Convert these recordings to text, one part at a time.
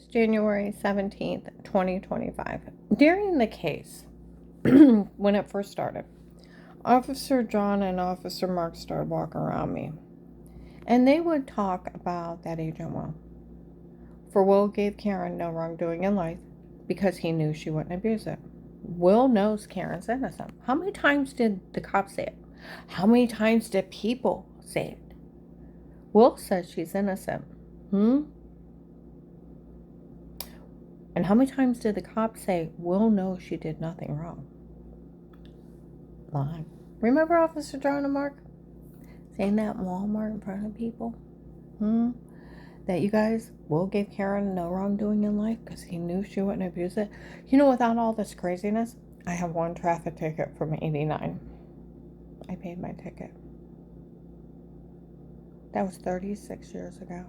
is January 17th, 2025. During the case, when it first started, Officer John and Officer Mark started walking around me. And they would talk about that Agent Will. For Will gave Karen no wrongdoing in life because he knew she wouldn't abuse it. Will knows Karen's innocent. How many times did the cops say it? How many times did people say it? Will says she's innocent. And how many times did the cops say, Will knows she did nothing wrong? Lying. Remember Officer John and Mark saying that in Walmart in front of people? That you guys, Will gave Karen no wrongdoing in life because he knew she wouldn't abuse it. You know, without all this craziness, I have one traffic ticket from '89. I paid my ticket. That was 36 years ago.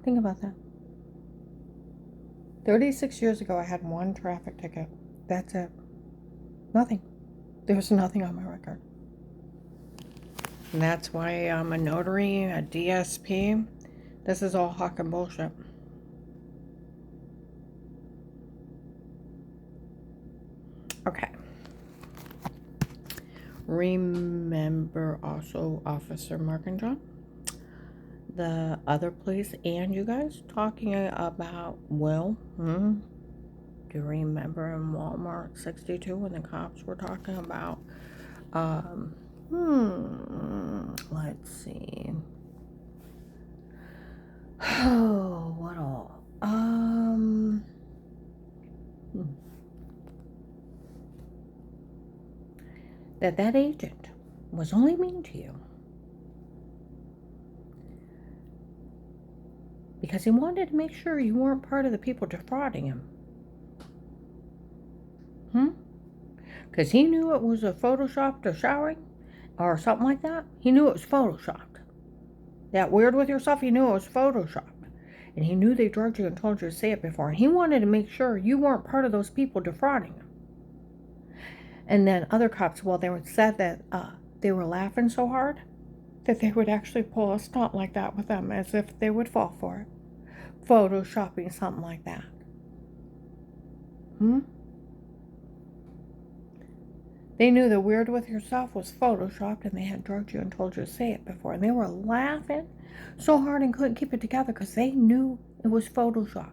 Think about that. 36 years ago, I had one traffic ticket. That's it. Nothing. There was nothing on my record. And that's why I'm a notary, a DSP. This is all huck and bullshit. Okay. Remember also Officer Mark and John, the other police, and you guys talking about Will. Do you remember in Walmart 62 when the cops were talking about, let's see. Oh, what all? That agent was only mean to you because he wanted to make sure you weren't part of the people defrauding him. Because he knew it was a photoshopped or showering or something like that. He knew it was photoshopped. That weird with yourself, he knew it was photoshopped. And he knew they drugged you and told you to say it before. And he wanted to make sure you weren't part of those people defrauding him. And then other cops, well, they said that they were laughing so hard that they would actually pull a stunt like that with them as if they would fall for it. Photoshopping something like that. They knew the weird with yourself was photoshopped and they had drugged you and told you to say it before. And they were laughing so hard and couldn't keep it together because they knew it was photoshopped.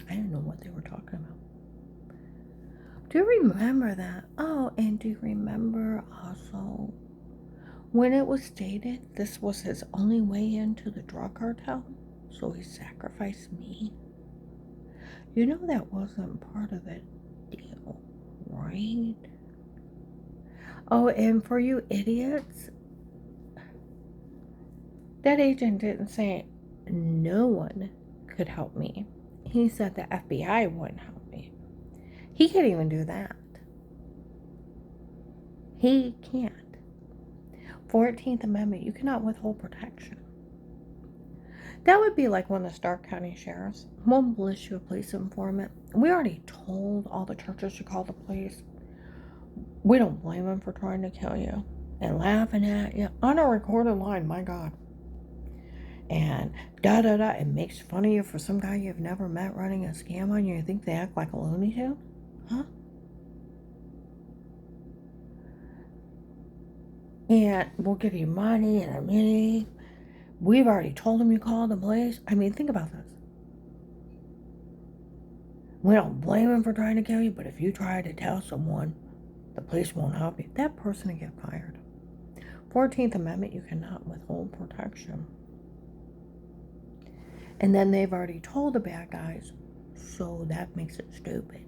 I didn't know what they were talking about. Do you remember that? Oh, and do you remember also when it was stated this was his only way into the drug cartel? So he sacrificed me? You know that wasn't part of the deal, right? Oh, and for you idiots, that agent didn't say no one could help me. He said the FBI wouldn't help me. He can't even do that. He can't. 14th Amendment, you cannot withhold protection. That would be like when the Stark County Sheriffs won't list you a police informant. We already told all the churches to call the police. We don't blame them for trying to kill you and laughing at you on a recorded line, my God. And da-da-da, it makes fun of you for some guy you've never met running a scam on you. You think they act like a Looney Tune? Huh? And we'll give you money and immunity. We've already told them you called the police. I mean, think about this. We don't blame them for trying to kill you, but if you try to tell someone, the police won't help you. That person will get fired. 14th Amendment, you cannot withhold protection. And then they've already told the bad guys, so that makes it stupid.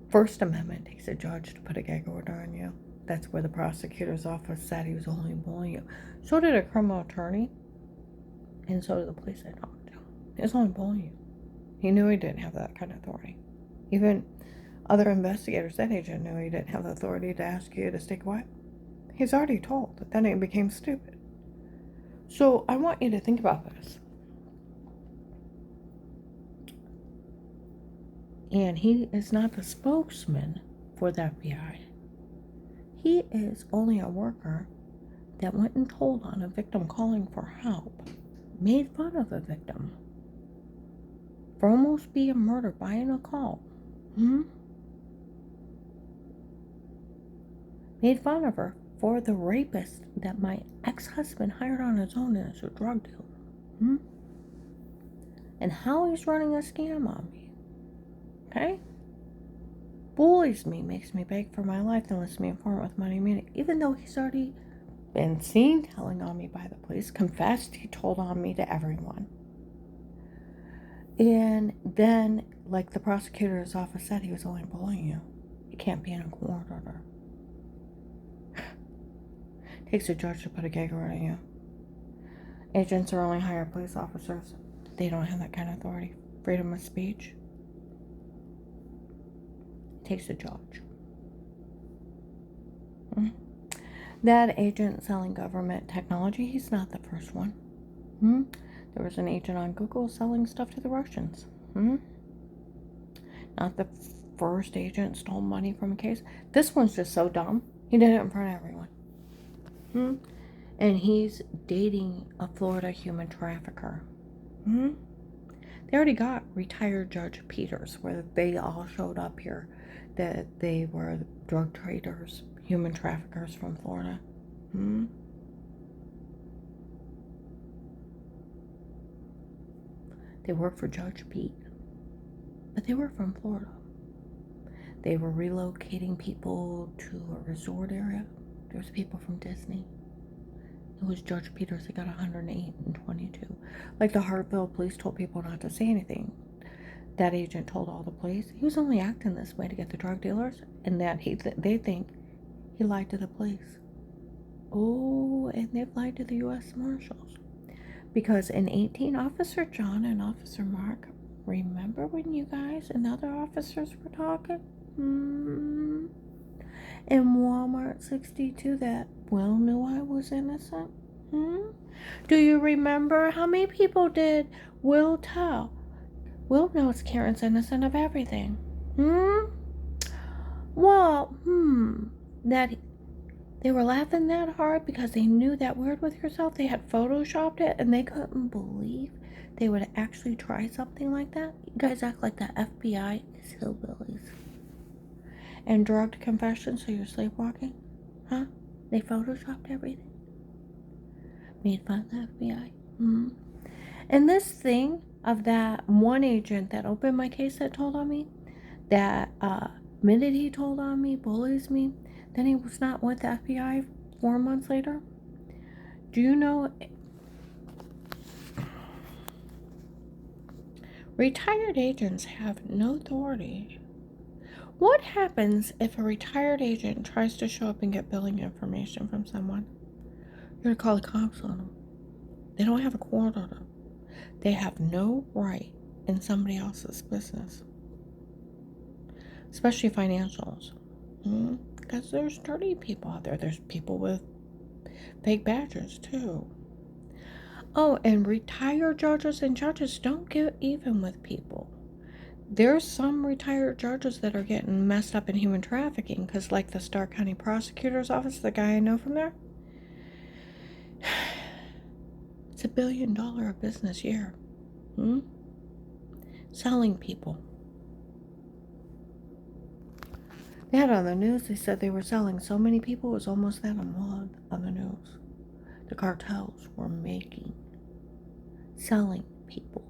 First Amendment takes a judge to put a gag order on you. That's where the prosecutor's office said he was only bullying you. So did a criminal attorney. And so did the police I talked to. He was only bullying you. He knew he didn't have that kind of authority. Even other investigators, that agent knew he didn't have the authority to ask you to stay quiet. He's already told that then it became stupid. So I want you to think about this. And he is not the spokesman for the FBI. He is only a worker that went and told on a victim calling for help, made fun of a victim for almost being murdered by an call. Made fun of her for the rapist that my ex-husband hired on his own as a drug dealer. And how he's running a scam on me. Okay? Bullies me, makes me beg for my life, then lets me informant with money meaning, even though he's already been seen telling on me by the police, confessed he told on me to everyone. And then, like the prosecutor's office said, he was only bullying you. You can't be in a court order. Takes a judge to put a gag order on you. Agents are only hired police officers. They don't have that kind of authority. Freedom of speech. Takes a judge. That agent selling government technology, he's not the first one. There was an agent on Google selling stuff to the Russians. Not the first agent stole money from a case. This one's just so dumb. He did it in front of everyone. And he's dating a Florida human trafficker. They already got retired Judge Peters, where they all showed up here, that they were drug traders, human traffickers from Florida. They work for Judge Pete, but they were from Florida. They were relocating people to a resort area. There was people from Disney. It was Judge Peters that got 108 and 22. Like the Hartville police told people not to say anything. That agent told all the police he was only acting this way to get the drug dealers, and that they think he lied to the police. Oh, and they've lied to the U.S. Marshals. Because in 18, Officer John and Officer Mark, remember when you guys and other officers were talking? In Walmart 62 that Will knew I was innocent? Do you remember how many people did Will tell? Will knows Karen's innocent of everything. Well, that they were laughing that hard because they knew that word with yourself. They had photoshopped it and they couldn't believe they would actually try something like that. You guys act like the FBI is hillbillies. And drugged confession, so you're sleepwalking? They photoshopped everything. Made fun of the FBI. And this thing of that one agent that opened my case that told on me, that admitted he told on me, bullies me, then he was not with the FBI 4 months later. Do you know retired agents have no authority? What happens if a retired agent tries to show up and get billing information from someone? You're going to call the cops on them. They don't have a court order. They have no right in somebody else's business. Especially financials. Because there's dirty people out there. There's people with fake badges too. Oh, and retired judges and judges don't get even with people. There's some retired judges that are getting messed up in human trafficking because, like the Stark County Prosecutor's Office, the guy I know from there, it's $1 billion a business year. Selling people. They had on the news, they said they were selling so many people, it was almost that a month on the news. The cartels were selling people.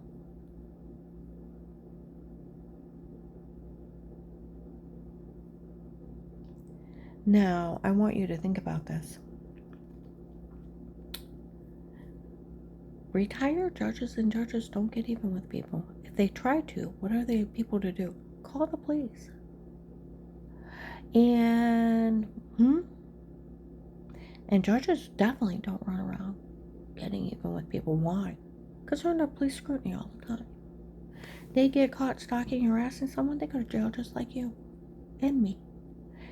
Now, I want you to think about this. Retired judges and judges don't get even with people. If they try to, what are they people to do? Call the police. And judges definitely don't run around getting even with people. Why? Because they're under police scrutiny all the time. They get caught stalking, harassing someone, they go to jail just like you and me.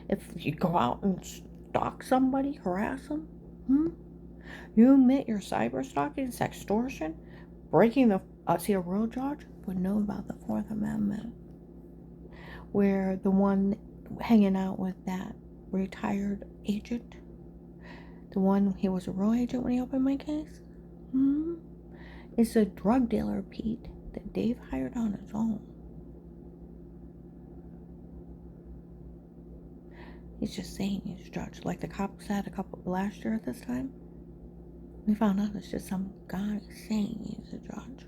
If you go out and stalk somebody, harass them, you admit you're cyber stalking, sextortion, breaking the... see, a real judge would know about the 4th Amendment. where the one hanging out with that retired agent, the one, he was a real agent when he opened my case, is a drug dealer, Pete, that Dave hired on his own. He's just saying he's a judge. Like the cop said last year at this time, we found out it's just some guy saying he's a judge.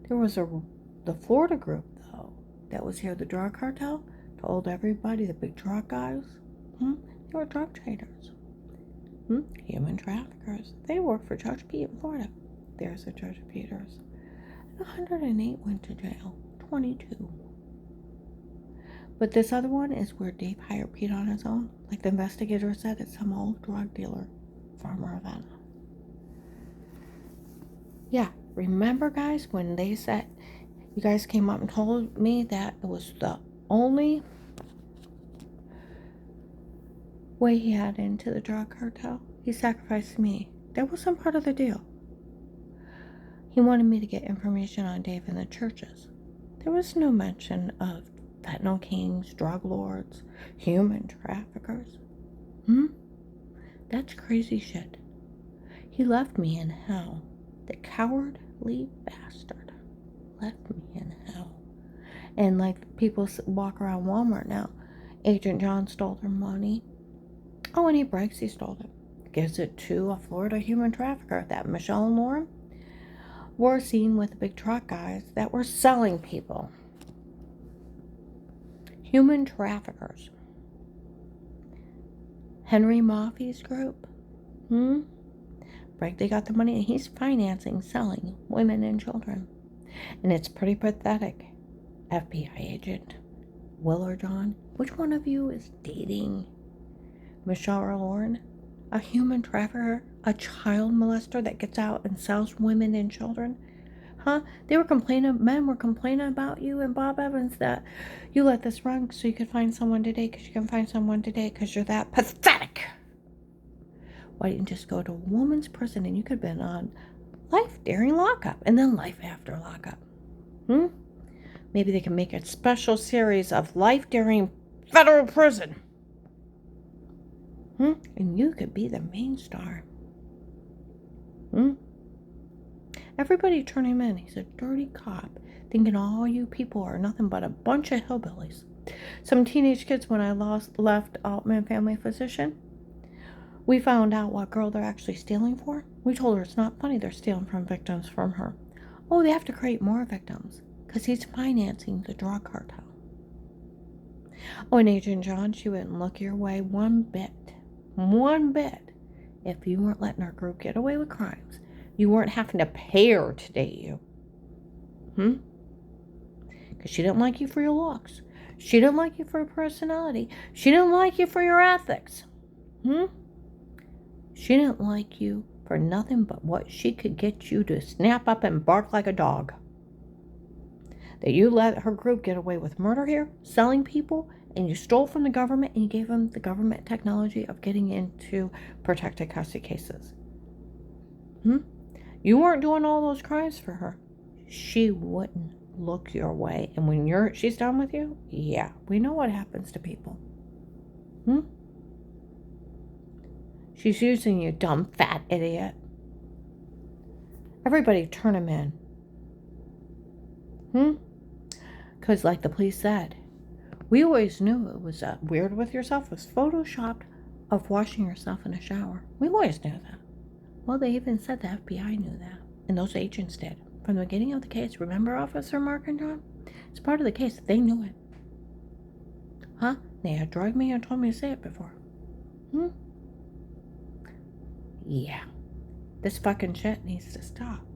There was the Florida group, though, that was here, the drug cartel, told everybody, the big drug guys, they were drug traders, human traffickers. They worked for Judge Pete in Florida. There's a Judge Peters. 108 went to jail, 22. But this other one is where Dave hired Pete on his own. Like the investigator said, it's some old drug dealer from Ravenna. Yeah, remember, guys, when they said, you guys came up and told me that it was the only way he had into the drug cartel? He sacrificed me. That wasn't part of the deal. He wanted me to get information on Dave and the churches. There was no mention of fentanyl kings, drug lords, human traffickers. That's crazy shit. He left me in hell. The cowardly bastard left me in hell. And like people walk around Walmart now, Agent John stole their money. Oh, and he brags he stole it. Gives it to a Florida human trafficker. That Michelle and Lauren were seen with the big truck guys that were selling people. Human traffickers. Henry Maffei's group. Bragg, they got the money and he's financing selling women and children. And it's pretty pathetic. FBI agent Willard John, which one of you is dating Michelle or Lauren? A human trafficker? A child molester that gets out and sells women and children? They were complaining, men were complaining about you and Bob Evans that you let this run so you could find someone today because you can find someone today because you're that pathetic. Why didn't you just go to a woman's prison and you could have been on life during lockup and then life after lockup? Maybe they can make a special series of life during federal prison. And you could be the main star. Everybody turn him in. He's a dirty cop, thinking all you people are nothing but a bunch of hillbillies. Some teenage kids, when I left Altman Family Physician, we found out what girl they're actually stealing for. We told her it's not funny they're stealing from victims from her. Oh, they have to create more victims because he's financing the drug cartel. Oh, and Agent John, she wouldn't look your way one bit if you weren't letting our group get away with crimes. You weren't having to pay her to date you. Because she didn't like you for your looks. She didn't like you for your personality. She didn't like you for your ethics. She didn't like you for nothing but what she could get you to snap up and bark like a dog. That you let her group get away with murder here, selling people, and you stole from the government and you gave them the government technology of getting into protected custody cases. You weren't doing all those crimes for her. She wouldn't look your way. And when she's done with you, yeah, we know what happens to people. She's using you, dumb, fat idiot. Everybody turn him in. Because like the police said, we always knew it was weird with yourself was photoshopped of washing yourself in a shower. We always knew that. Well, they even said the FBI knew that. And those agents did. From the beginning of the case, remember Officer Mark and John? It's part of the case. They knew it. They had drugged me and told me to say it before. Yeah. This fucking shit needs to stop.